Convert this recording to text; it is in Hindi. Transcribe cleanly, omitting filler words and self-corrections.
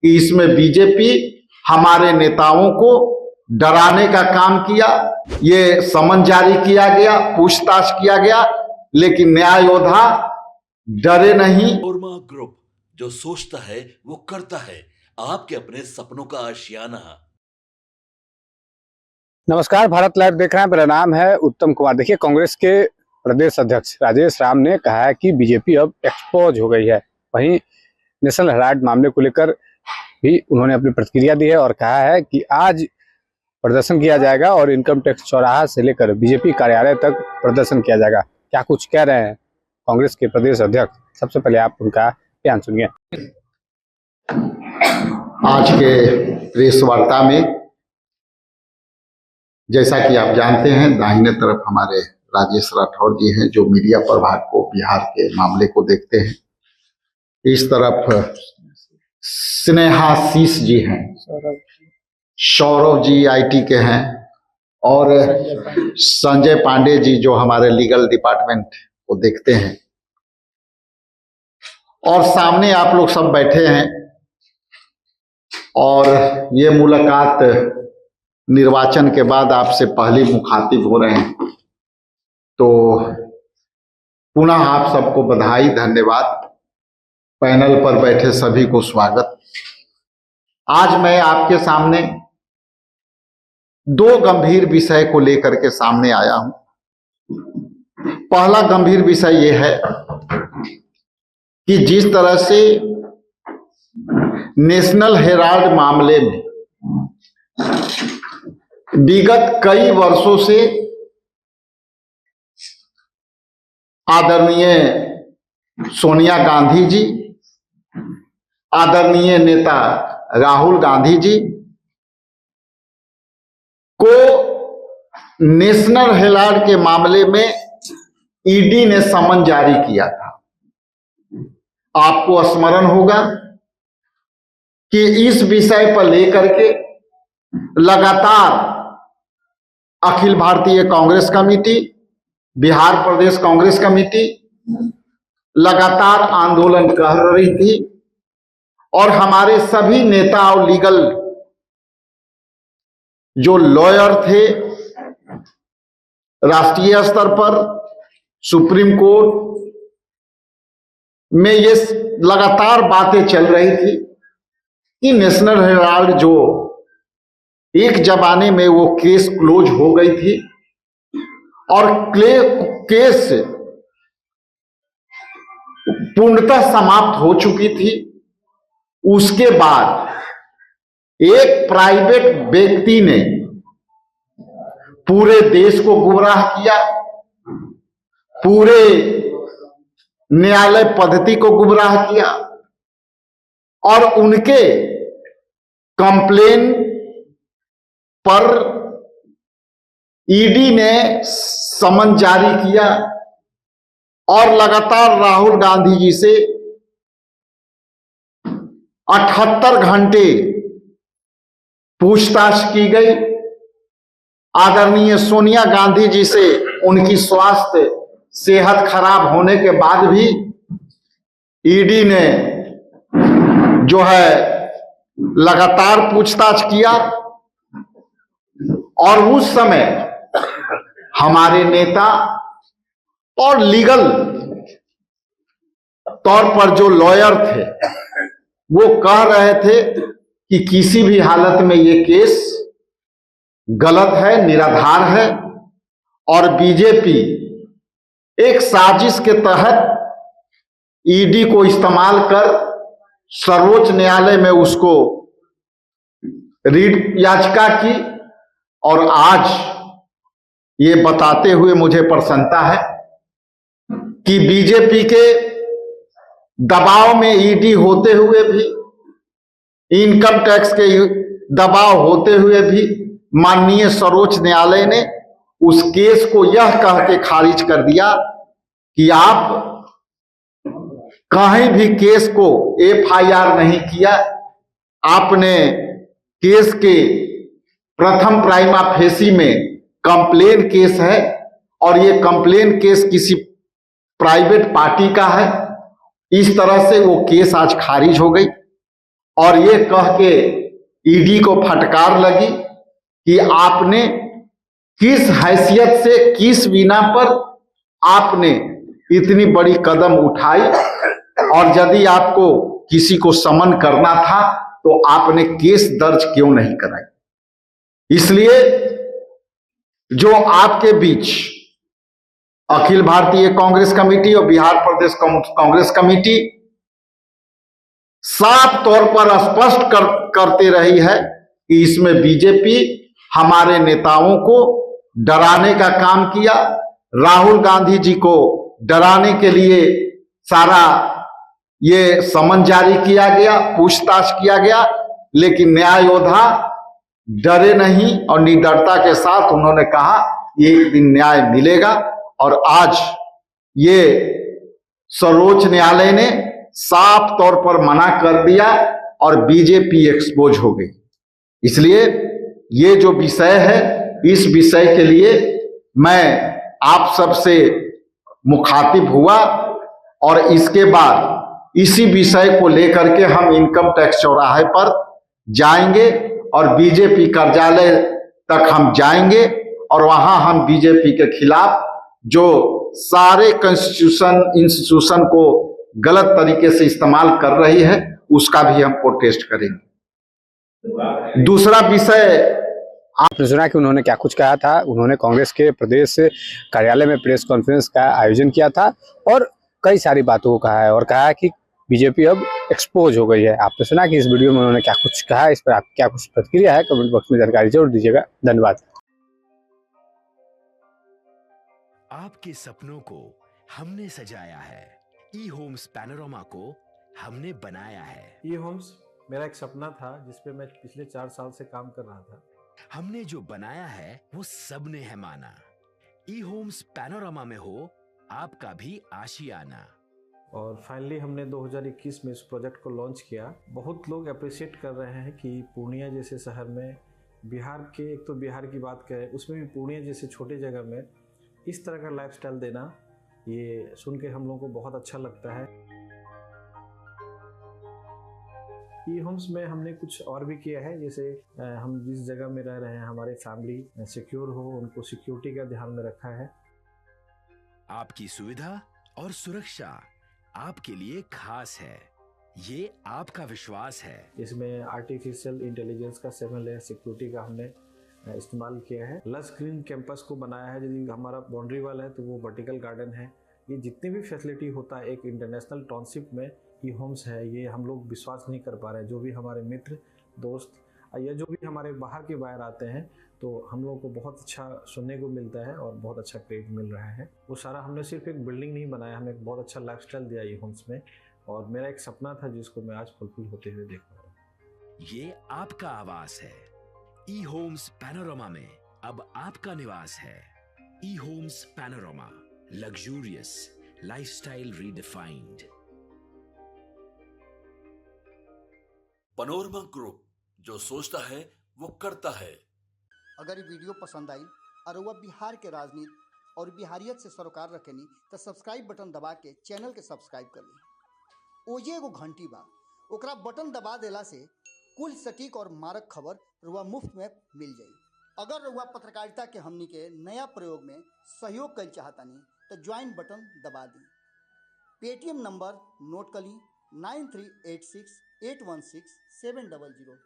कि इसमें बीजेपी हमारे नेताओं को डराने का काम किया। ये समन जारी किया गया, पूछताछ किया गया, लेकिन न्याय योद्धा डरे नहीं। कोरमा ग्रुप, जो सोचता है वो करता है। आपके अपने सपनों का आशियाना। नमस्कार, भारत लाइव देख रहे हैं। मेरा नाम है उत्तम कुमार। देखिए, कांग्रेस के प्रदेश अध्यक्ष राजेश राम ने कहा है कि बीजेपी अब एक्सपोज हो गई है। वहीं नेशनल हेराल्ड मामले को लेकर भी उन्होंने अपनी प्रतिक्रिया दी है और कहा है कि आज प्रदर्शन किया जाएगा और इनकम टैक्स चौराहा से लेकर बीजेपी कार्यालय तक प्रदर्शन किया जाएगा। क्या कुछ कह रहे हैं कांग्रेस के प्रदेश अध्यक्ष, सबसे पहले आप उनका बयान सुनिए। आज के प्रेस वार्ता में जैसा कि आप जानते हैं, दाहिने तरफ हमारे राजेश राठौर जी हैं, जो मीडिया प्रभाग को, बिहार के मामले को देखते हैं। इस तरफ स्नेहाशीष जी हैं, सौरभ जी आईटी के हैं, और संजय पांडे जी जो हमारे लीगल डिपार्टमेंट को देखते हैं, और सामने आप लोग सब बैठे हैं। और ये मुलाकात निर्वाचन के बाद आपसे पहली मुखातिब हो रहे हैं, तो पुनः आप सबको बधाई, धन्यवाद। पैनल पर बैठे सभी को स्वागत। आज मैं आपके सामने दो गंभीर विषय को लेकर के सामने आया हूं। पहला गंभीर विषय यह है कि जिस तरह से नेशनल हेराल्ड मामले में विगत कई वर्षों से आदरणीय सोनिया गांधी जी, आदरणीय नेता राहुल गांधी जी को नेशनल हेराल्ड के मामले में ईडी ने समन जारी किया था। आपको स्मरण होगा कि इस विषय पर लेकर के लगातार अखिल भारतीय कांग्रेस कमेटी, बिहार प्रदेश कांग्रेस कमेटी लगातार आंदोलन कर रही थी, और हमारे सभी नेता और लीगल जो लॉयर थे, राष्ट्रीय स्तर पर सुप्रीम कोर्ट में ये लगातार बातें चल रही थी कि नेशनल हेराल्ड जो एक जमाने में वो केस क्लोज हो गई थी और केस पूर्णतः समाप्त हो चुकी थी। उसके बाद एक प्राइवेट व्यक्ति ने पूरे देश को गुमराह किया, पूरे न्यायालय पद्धति को गुमराह किया, और उनके कंप्लेन पर ईडी ने समन जारी किया और लगातार राहुल गांधी जी से 78 घंटे पूछताछ की गई। आदरणीय सोनिया गांधी जी से उनकी स्वास्थ्य सेहत खराब होने के बाद भी ईडी ने जो है लगातार पूछताछ किया, और उस समय हमारे नेता और लीगल तौर पर जो लॉयर थे वो कह रहे थे कि किसी भी हालत में ये केस गलत है, निराधार है, और बीजेपी एक साजिश के तहत ईडी को इस्तेमाल कर सर्वोच्च न्यायालय में उसको रीट याचिका की। और आज ये बताते हुए मुझे प्रसन्नता है कि बीजेपी के दबाव में ईडी होते हुए भी, इनकम टैक्स के दबाव होते हुए भी, माननीय सर्वोच्च न्यायालय ने उस केस को यह कह के खारिज कर दिया कि आप कहीं भी केस को एफआईआर नहीं किया, आपने केस के प्रथम प्राइमा फेसी में कंप्लेन केस है, और ये कंप्लेन केस किसी प्राइवेट पार्टी का है। इस तरह से वो केस आज खारिज हो गई। और ये कह के ईडी को फटकार लगी कि आपने किस हैसियत से, किस बिना पर आपने इतनी बड़ी कदम उठाई, और यदि आपको किसी को समन करना था तो आपने केस दर्ज क्यों नहीं कराई। इसलिए जो आपके बीच अखिल भारतीय कांग्रेस कमेटी और बिहार प्रदेश कांग्रेस कमेटी साफ तौर पर स्पष्ट करते रही है कि इसमें बीजेपी हमारे नेताओं को डराने का काम किया, राहुल गांधी जी को डराने के लिए सारा ये समन जारी किया गया, पूछताछ किया गया, लेकिन न्याय योद्धा डरे नहीं और निडरता के साथ उन्होंने कहा एक दिन न्याय मिलेगा। और आज ये सर्वोच्च न्यायालय ने साफ तौर पर मना कर दिया और बीजेपी एक्सपोज हो गई। इसलिए ये जो विषय है, इस विषय के लिए मैं आप सबसे मुखातिब हुआ और इसके बाद इसी विषय को लेकर के हम इनकम टैक्स चौराहे पर जाएंगे और बीजेपी कार्यालय तक हम जाएंगे और वहां हम बीजेपी के खिलाफ जो सारे इंस्टीट्यूशन को गलत तरीके से इस्तेमाल कर रही है उसका भी हम प्रोटेस्ट करेंगे। दूसरा विषय, आपने सुना कि उन्होंने क्या कुछ कहा था। उन्होंने कांग्रेस के प्रदेश कार्यालय में प्रेस कॉन्फ्रेंस का आयोजन किया था और कई सारी बातों को कहा है और कहा है कि बीजेपी अब एक्सपोज हो गई है। आपने सुना कि इस वीडियो में उन्होंने क्या कुछ कहा है। इस पर आपकी क्या कुछ प्रतिक्रिया है, कमेंट बॉक्स में जानकारी जरूर दीजिएगा। धन्यवाद। आपके सपनों को हमने सजाया है, ई होम्स पैनोरामा को हमने बनाया है। ई होम्स मेरा एक सपना था जिसपे मैं पिछले 4 साल से काम कर रहा था। हमने जो बनाया है वो सबने है माना। ई होम्स पैनोरामा में हो आपका भी आशियाना। और फाइनली हमने 2021 में इस प्रोजेक्ट को लॉन्च किया। बहुत लोग अप्रिशिएट कर रहे हैं कि पूर्णिया जैसे शहर में, बिहार के, एक तो बिहार की बात करें उसमें भी पूर्णिया जैसे छोटे जगह में इस तरह का लाइफस्टाइल देना, ये सुन के हम लोगों को बहुत अच्छा लगता है। ई होम्स में हमने कुछ और भी किया है, जैसे हम जिस जगह में रह रहे हैं हमारे फैमिली सिक्योर हो, उनको सिक्योरिटी का ध्यान में रखा है। आपकी सुविधा और सुरक्षा आपके लिए खास है, ये आपका विश्वास है। इसमें आर्टिफिशियल इंटेलिजेंस का 7 लेयर सिक्योरिटी का हमने इस्तेमाल किया है। लस ग्रीन कैंपस को बनाया है। यदि हमारा बाउंड्री वाल है तो वो वर्टिकल गार्डन है। ये जितने भी फैसिलिटी होता है एक इंटरनेशनल टाउनशिप में ई होम्स है, ये हम लोग विश्वास नहीं कर पा रहे हैं। जो भी हमारे मित्र, दोस्त या जो भी हमारे बाहर के बाहर आते हैं तो हम लोगों को बहुत अच्छा सुनने को मिलता है और बहुत अच्छा क्रेडिट मिल रहा है। वो सारा हमने सिर्फ एक बिल्डिंग नहीं बनाया, हमें एक बहुत अच्छा लाइफस्टाइल दिया ई होम्स में, और मेरा एक सपना था जिसको मैं आज फुलफिल होते हुए देख रहा हूँ। ये आपका आवास है। ई होम्स पैनोरामा में अब आपका निवास है। E Homes Panorama, luxurious lifestyle redefined. Panorama group, जो सोचता है वो करता है। अगर ये वीडियो पसंद आई और वह बिहार के राजनीति और बिहारियत से सरोकार रखेनी तो सब्सक्राइब बटन दबा के चैनल के सब्सक्राइब कर ली। ओजे एगो घंटी बा, ओकरा बटन दबा देला से कुल सटीक और मारक खबर रुआ मुफ्त में मिल जाई। अगर रुआ पत्रकारिता के हमनी के नया प्रयोग में सहयोग कर चाहतानी तो ज्वाइन बटन दबा दी। पेटीएम नंबर नोट कर ली 9386816700।